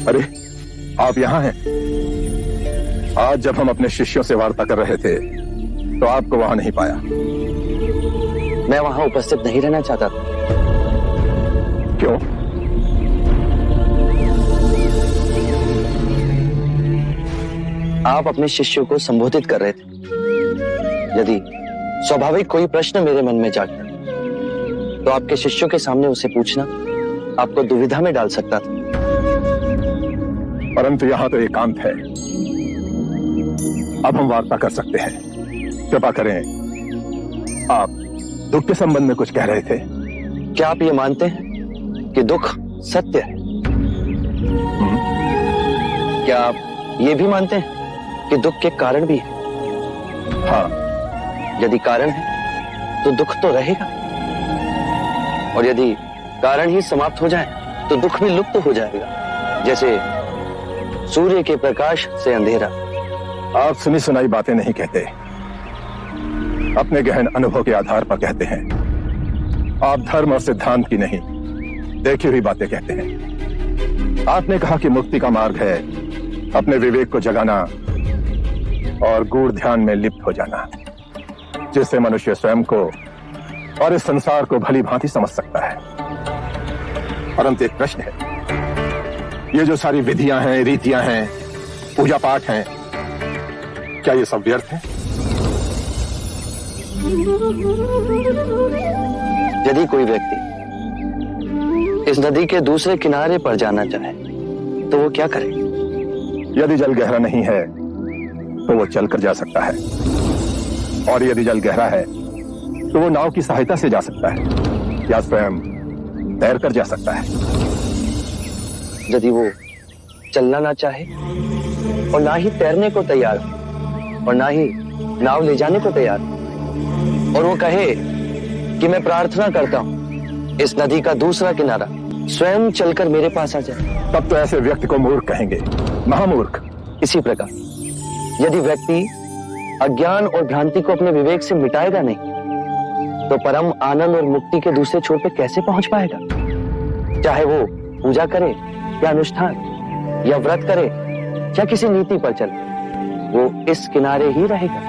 अरे, आप यहाँ हैं? आज जब हम अपने शिष्यों से वार्ता कर रहे थे तो आपको वहां नहीं पाया। मैं वहां उपस्थित नहीं रहना चाहता था। क्यों? आप अपने शिष्यों को संबोधित कर रहे थे। यदि स्वाभाविक कोई प्रश्न मेरे मन में जागता तो आपके शिष्यों के सामने उसे पूछना आपको दुविधा में डाल सकता था। परंतु यहाँ तो एकांत है। अब हम वार्ता कर सकते हैं। कृपा करें। आप दुख के संबंध में कुछ कह रहे थे। क्या आप ये मानते हैं कि दुख सत्य है? क्या आप ये भी मानते हैं कि दुख के कारण भी है? हाँ। यदि कारण है तो दुख तो रहेगा, और यदि कारण ही समाप्त हो जाए तो दुख भी लुप्त हो जाएगा, जैसे सूर्य के प्रकाश से अंधेरा। आप सुनी सुनाई बातें नहीं कहते, अपने गहन अनुभव के आधार पर कहते हैं। आप धर्म और सिद्धांत की नहीं, देखी हुई बातें कहते हैं। आपने कहा कि मुक्ति का मार्ग है अपने विवेक को जगाना और गूढ़ ध्यान में लिप्त हो जाना, जिससे मनुष्य स्वयं को और इस संसार को भली भांति समझ सकता है। परंतु एक प्रश्न है, ये जो सारी विधियां हैं, रीतियां हैं, पूजा पाठ हैं, क्या ये सब व्यर्थ है? यदि कोई व्यक्ति इस नदी के दूसरे किनारे पर जाना चाहे तो वो क्या करे? यदि जल गहरा नहीं है तो वो चलकर जा सकता है, और यदि जल गहरा है तो वो नाव की सहायता से जा सकता है या स्वयं तैरकर जा सकता है। यदि वो चलना ना चाहे और ना ही तैरने को तैयार हो और ना ही नाव ले जाने को तैयार हो, और वो कहे कि मैं प्रार्थना करता हूं इस नदी का दूसरा किनारा स्वयं चलकर मेरे पास आ जाए, तब तो ऐसे व्यक्ति को मूर्ख कहेंगे, महामूर्ख। इसी प्रकार यदि व्यक्ति अज्ञान और भ्रांति को अपने विवेक से मिटाएगा नहीं तो परम आनंद और मुक्ति के दूसरे छोर पे कैसे पहुंच पाएगा? चाहे वो पूजा करे या अनुष्ठान या व्रत करे या किसी नीति पर चले, वो इस किनारे ही रहेगा।